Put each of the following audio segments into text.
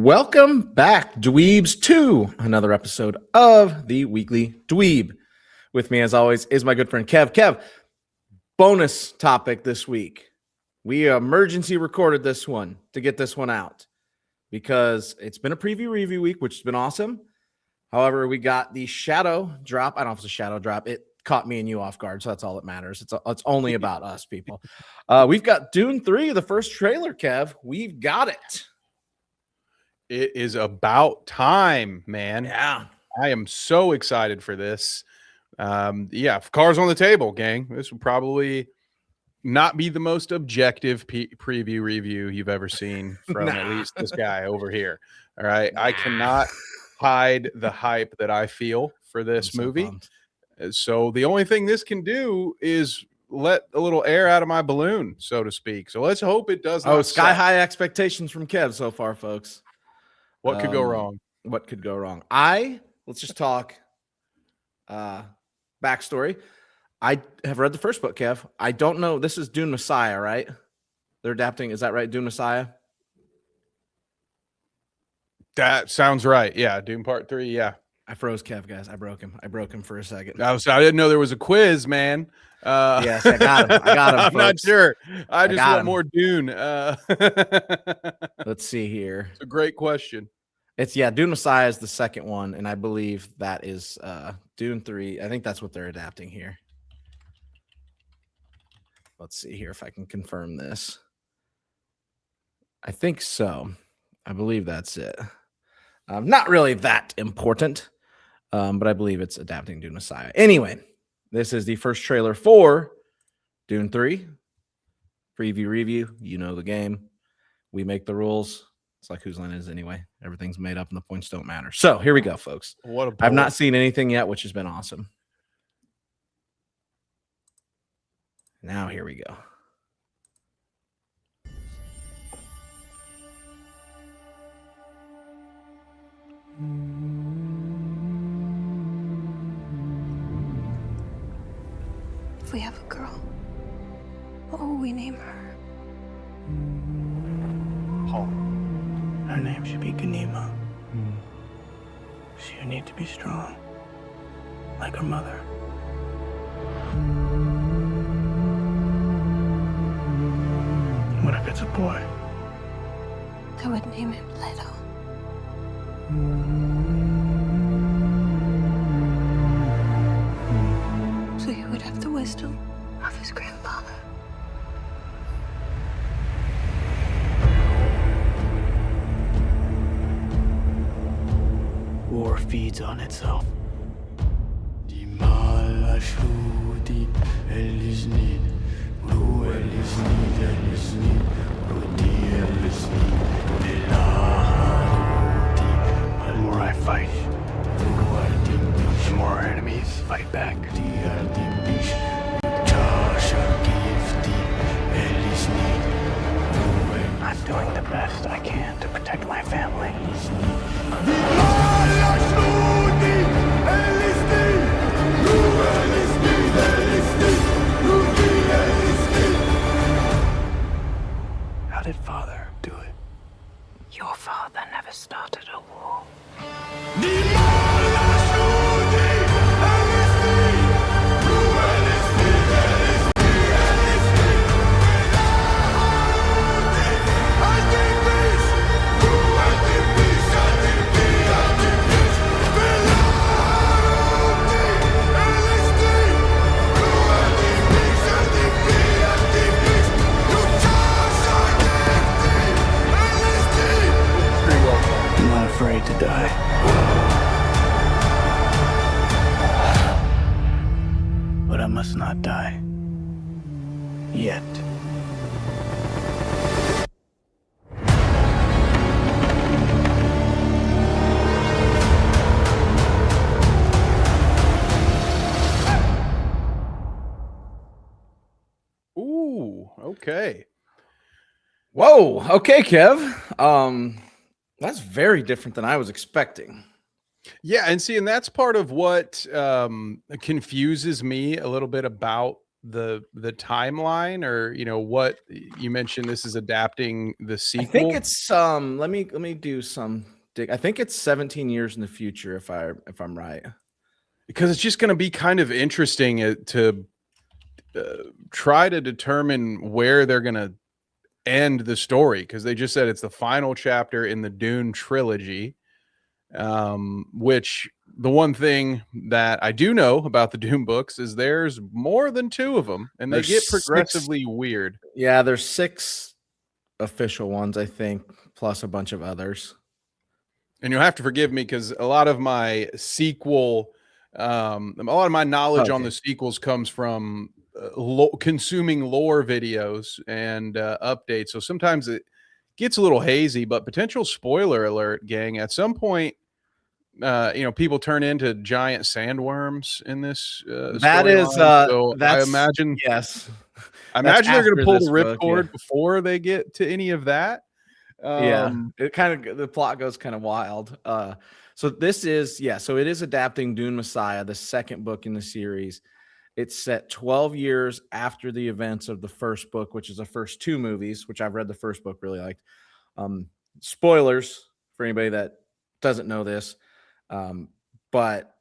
Welcome back, dweebs, to another episode of the Weekly Dweeb. With me, as always, is my good friend Kev. Kev, bonus topic this week. We emergency recorded this one to get this one out because it's been a preview review week, which has been awesome. However, we got the shadow drop. I don't know if it's a shadow drop. It caught me and you off guard, so that's all that matters. It's only about us, people. We've got Dune 3, the first trailer, Kev. We've got it. It is about time, man. Yeah. I am so excited for this. Cards on the table, gang. This will probably not be the most objective preview review you've ever seen from at least this guy over here. All right. I cannot hide the hype that I feel for this movie. So the only thing this can do is let a little air out of my balloon, so to speak. So let's hope it does. Sky high expectations from Kev so far, folks. What could go wrong? What could go wrong? Let's just talk backstory. I have read the first book, Kev. I don't know. This is Dune Messiah, right? They're adapting. Is that right? Dune Messiah? That sounds right. Yeah. Dune Part 3. Yeah. I froze Kev, guys. I broke him for a second. I didn't know there was a quiz, man. Yes, I got him. I'm not sure. I just want more Dune. Let's see here. It's a great question. Dune Messiah is the second one, and I believe that is Dune 3. I think that's what they're adapting here. Let's see here if I can confirm this. I think so. I believe that's it. Not really that important, but I believe it's adapting Dune Messiah. Anyway, this is the first trailer for Dune 3. Preview review. You know the game. We make the rules. It's like whose line is anyway. Everything's made up and the points don't matter. So here we go, folks. I've not seen anything yet, which has been awesome. Now here we go. If we have a girl, what will we name her? Paul. Her name should be Ganima. She would need to be strong, like her mother. What if it's a boy? I would name him Leto. So he would have the wisdom of his grandfather. War feeds on itself. The more I fight, the more our enemies fight back. I'm doing the best I can to protect my family. How did Father do it? Your father never started a war. I'm not afraid to die. But I must not die. Yet. Ooh, okay. Whoa. Okay, Kev. That's very different than I was expecting. Yeah, and that's part of what confuses me a little bit about the timeline, or what you mentioned? This is adapting the I think sequel. it's let me do some dig. I think it's 17 years in the future if I'm right. Because it's just going to be kind of interesting to try to determine where they're going to end the story, because they just said it's the final chapter in the Dune trilogy. Which the one thing that I do know about the Dune books is there's more than 2 of them, and they There's get 6. progressively weird. Yeah, there's 6 official ones, I think, plus a bunch of others. And you'll have to forgive me because a lot of my sequel, a lot of my knowledge on the sequels comes from consuming lore videos and updates. So sometimes it gets a little hazy, but potential spoiler alert, gang. At some point, people turn into giant sandworms in this That is so I that's imagine yes. I imagine they're going to pull the book, ripcord before they get to any of that. It kind of, the plot goes kind of wild. So this is, so it is adapting Dune Messiah, the second book in the series. It's set 12 years after the events of the first book, which is the first 2 movies, which I've read the first book, really liked. Spoilers for anybody that doesn't know this. But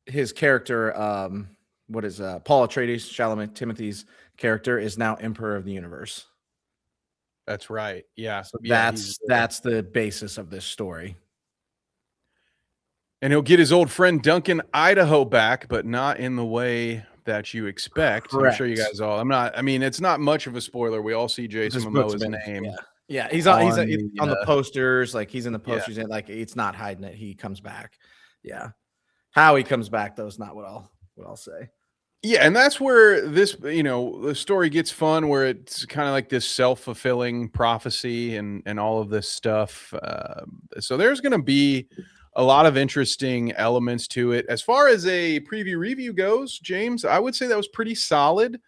his character, Paul Atreides, Chalamet Timothy's character, is now Emperor of the Universe. That's right. Yeah. So that's the basis of this story. And he'll get his old friend Duncan Idaho back, but not in the way that you expect. Correct. I'm sure you guys all. It's not much of a spoiler. We all see Jason Momoa's name. Yeah, he's on the posters. Like, he's in the posters, and like, it's not hiding it. He comes back. Yeah, how he comes back though is not what I'll say. Yeah, and that's where this, the story gets fun, where it's kind of like this self-fulfilling prophecy and all of this stuff. So there's going to be a lot of interesting elements to it. As far as a preview review goes, James, I would say that was pretty solid.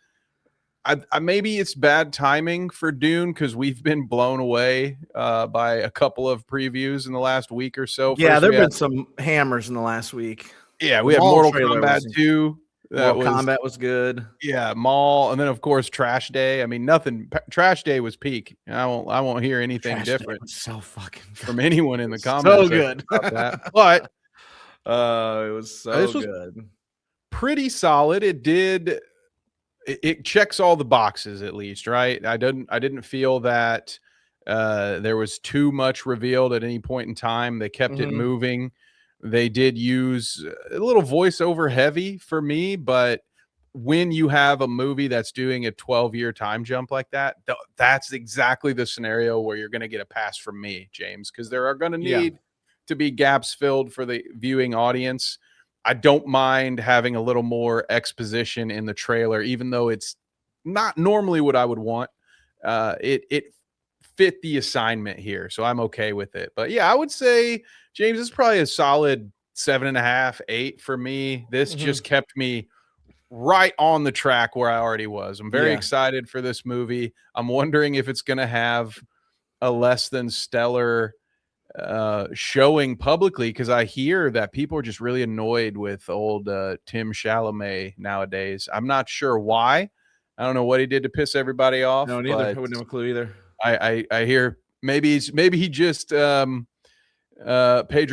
I maybe it's bad timing for Dune because we've been blown away by a couple of previews in the last week or so. Yeah, there have been some hammers in the last week. Yeah, we had Mortal Kombat 2. Mortal Kombat was good. Yeah, Maul, and then of course Trash Day. I mean, nothing. Trash Day was peak. I won't hear anything different. So fucking good from anyone in the comments. So good. About that. But it was so good. Pretty solid. It checks all the boxes, at least, right? I didn't feel that there was too much revealed at any point in time. They kept it moving. They did use a little voiceover heavy for me, but when you have a movie that's doing a 12-year time jump like that, that's exactly the scenario where you're going to get a pass from me, James, because there are going to need to be gaps filled for the viewing audience. I don't mind having a little more exposition in the trailer, even though it's not normally what I would want. It fit the assignment here, so I'm okay with it. But yeah, I would say, James, this is probably a solid 7.5, 8 for me. This just kept me right on the track where I already was. I'm very excited for this movie. I'm wondering if it's going to have a less than stellar showing publicly, because I hear that people are just really annoyed with old Tim Chalamet nowadays. I'm not sure why. I don't know what he did to piss everybody off. No, neither. I wouldn't have a clue either. I hear maybe he just Pedro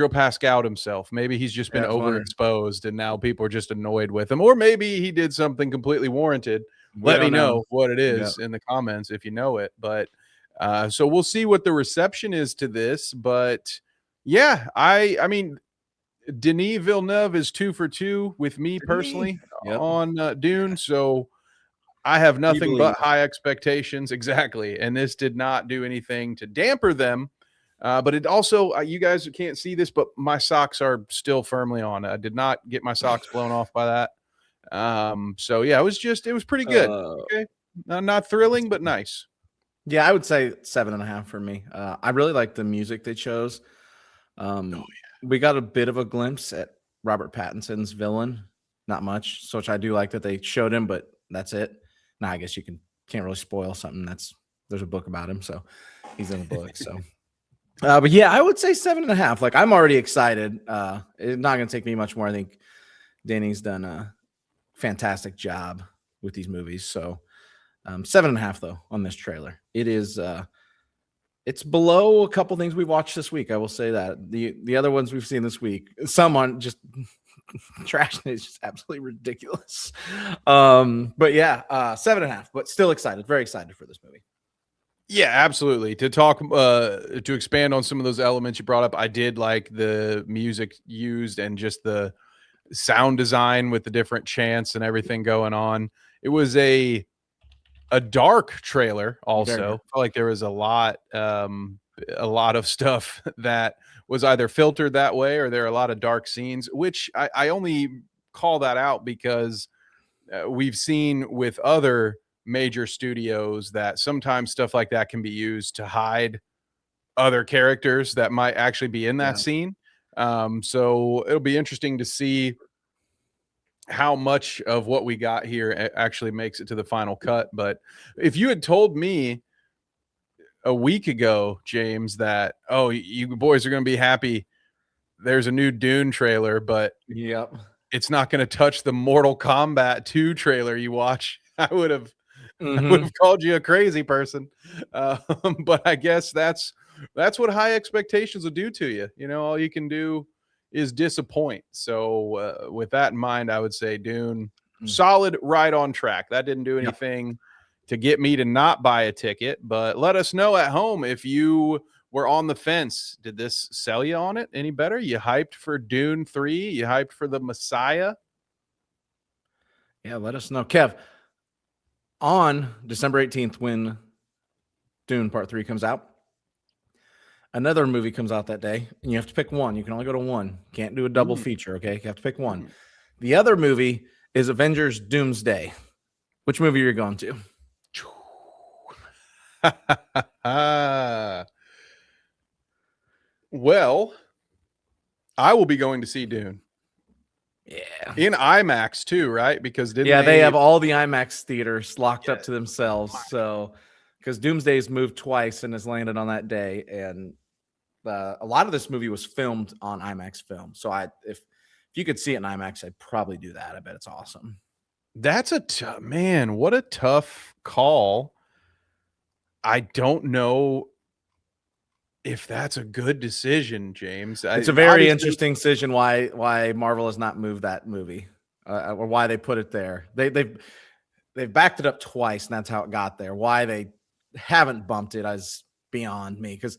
Pascal himself. Maybe he's just been overexposed and now people are just annoyed with him, or maybe he did something completely warranted. Let me know what it is in the comments if you know it. But so we'll see what the reception is to this. But yeah, I mean, Denis Villeneuve is 2 for 2 with me personally on Dune. So I have nothing but high expectations. Exactly. And this did not do anything to damper them. But it also, you guys can't see this, but my socks are still firmly on. I did not get my socks blown off by that. So yeah, it was pretty good. Okay. Not thrilling, but nice. Yeah, I would say 7.5 for me. I really like the music they chose. We got a bit of a glimpse at Robert Pattinson's villain. Not much, so which I do like that they showed him, but that's it. Now I guess you can't really spoil something. There's a book about him, so he's in the book. So, but yeah, I would say 7.5. Like, I'm already excited. It's not going to take me much more. I think Danny's done fantastic job with these movies. So 7.5 though on this trailer. It is it's below a couple things we've watched this week. I will say that the other ones we've seen this week, someone just trash is just absolutely ridiculous. But yeah, 7.5, but still excited, very excited for this movie. Yeah, absolutely. To talk, to expand on some of those elements you brought up, I did like the music used and just the sound design with the different chants and everything going on. It was a dark trailer. Also, Very. felt like there was a lot of stuff that was either filtered that way or there are a lot of dark scenes, which I only call that out because we've seen with other major studios that sometimes stuff like that can be used to hide other characters that might actually be in that scene. So it'll be interesting to see how much of what we got here actually makes it to the final cut. But if you had told me a week ago, James, that, oh, you boys are going to be happy, there's a new Dune trailer, but Yep. it's not going to touch the Mortal Kombat 2 trailer you watch, I would have called you a crazy person. But I guess that's what high expectations will do to you. You know, all you can do is disappoint. So with that in mind, I would say Dune, solid, right on track. That didn't do anything to get me to not buy a ticket, but let us know at home if you were on the fence. Did this sell you on it any better? You hyped for Dune 3? You hyped for the Messiah? Yeah, let us know. Kev, on December 18th, when Dune Part 3 comes out, another movie comes out that day, and you have to pick one. You can only go to one. Can't do a double feature, okay? You have to pick one. The other movie is Avengers Doomsday. Which movie are you going to? Well, I will be going to see Dune. Yeah. In IMAX too, right? Because they have all the IMAX theaters locked up to themselves. So, because Doomsday's moved twice and has landed on that day, and a lot of this movie was filmed on IMAX film. So, if you could see it in IMAX, I'd probably do that. I bet it's awesome. That's man, what a tough call. I don't know if that's a good decision, James. It's a very interesting decision why Marvel has not moved that movie, or why they put it there. They've backed it up twice, and that's how it got there. Why they haven't bumped it is beyond me, because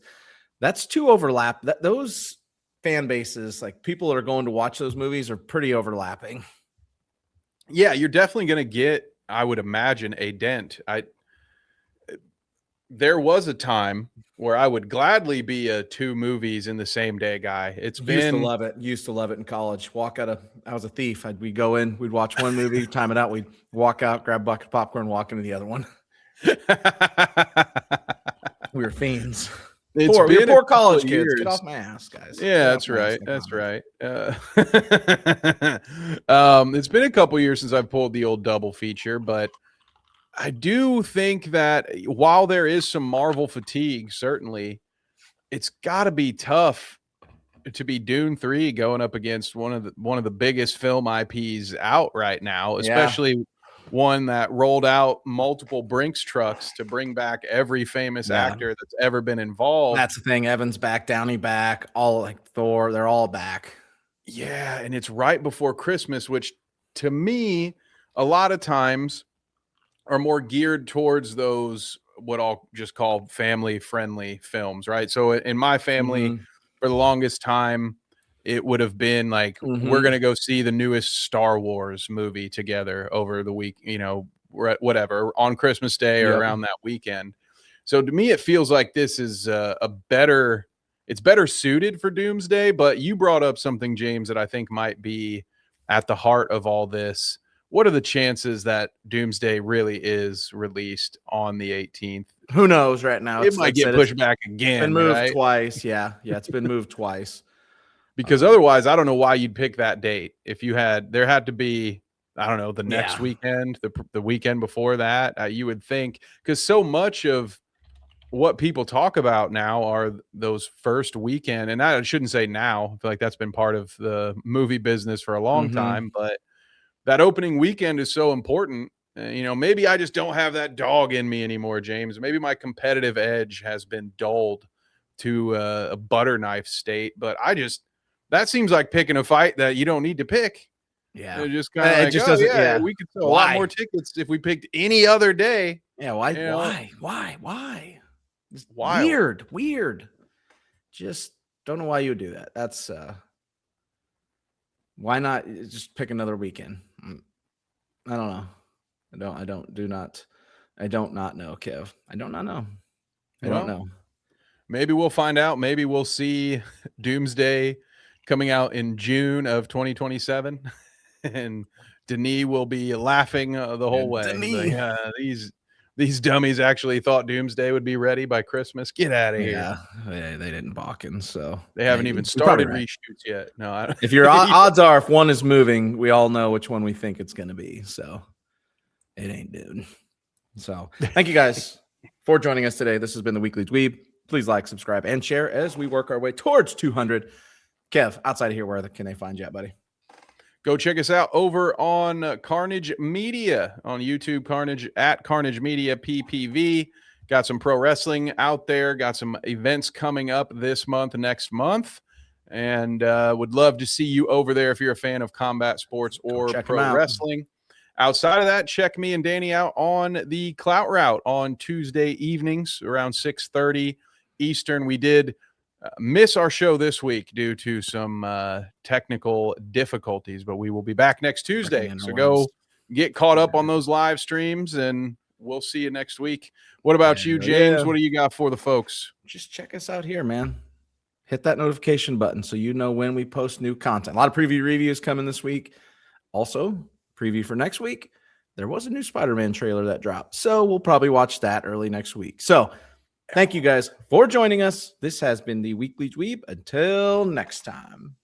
that's too overlap. Those fan bases, like people that are going to watch those movies, are pretty overlapping. Yeah, you're definitely going to get, I would imagine, a dent. There was a time where I would gladly be a 2 movies in the same day guy. Used to love it in college. I was a thief. We'd go in, we'd watch one movie, time it out, we'd walk out, grab a bucket of popcorn, walk into the other one. We were fiends. We were poor college kids. Get off my ass, guys. Yeah, that's right. That's right. It's been a couple years since I've pulled the old double feature, but I do think that while there is some Marvel fatigue, certainly, it's got to be tough to be Dune 3 going up against one of the biggest film IPs out right now, especially one that rolled out multiple Brinks trucks to bring back every famous actor that's ever been involved. That's the thing. Evans back, Downey back, all like Thor, they're all back. Yeah, and it's right before Christmas, which to me, a lot of times are more geared towards those, what I'll just call family-friendly films, right? So in my family, for the longest time, it would have been like, we're going to go see the newest Star Wars movie together over the week, whatever, on Christmas Day or around that weekend. So to me, it feels like this is it's better suited for Doomsday, but you brought up something, James, that I think might be at the heart of all this. What are the chances that Doomsday really is released on the 18th? Who knows right now? It might get pushed back again. It's been moved twice. Yeah, it's been moved twice. Because otherwise, I don't know why you'd pick that date. If there had to be, I don't know, the next weekend, the weekend before that, you would think, because so much of what people talk about now are those first weekend, and I shouldn't say now, I feel like that's been part of the movie business for a long time, but that opening weekend is so important. You know, maybe I just don't have that dog in me anymore, James. Maybe my competitive edge has been dulled to a butter knife state, but that seems like picking a fight that you don't need to pick. Yeah. It just kind of like, just doesn't, yeah. We could sell a lot more tickets if we picked any other day. Yeah. Why? You know? Why? It's Wild. weird. Just don't know why you would do that. That's why not just pick another weekend? I don't know. I don't not know, Kev. I don't know. I don't know. Maybe we'll find out. Maybe we'll see Doomsday coming out in June of 2027, and Denis will be laughing the whole way. Like, these dummies actually thought Doomsday would be ready by Christmas. Get out of here. Yeah, they didn't balkin, so they haven't even started reshoots yet. No, if your odds are, if one is moving, we all know which one we think it's going to be. So it ain't Dune. So thank you guys for joining us today. This has been the Weekly Dweeb. Please like, subscribe, and share as we work our way towards 200. Kev, outside of here, where can they find you at, buddy? Go check us out over on Carnage Media on YouTube, Carnage Media PPV. Got some pro wrestling out there. Got some events coming up this month, next month. And would love to see you over there if you're a fan of combat sports or pro wrestling. Outside of that, check me and Danny out on the Clout Route on Tuesday evenings around 6:30 Eastern. We did miss our show this week due to some technical difficulties, but we will be back next Tuesday. So go get caught up on those live streams, and we'll see you next week. What about you, James? What do you got for the folks? Just check us out here, man. Hit that notification button so you know when we post new content. A lot of preview reviews coming this week. Also, preview for next week. There was a new Spider-Man trailer that dropped, so we'll probably watch that early next week. So thank you guys for joining us. This has been the Weekly Dweeb. Until next time.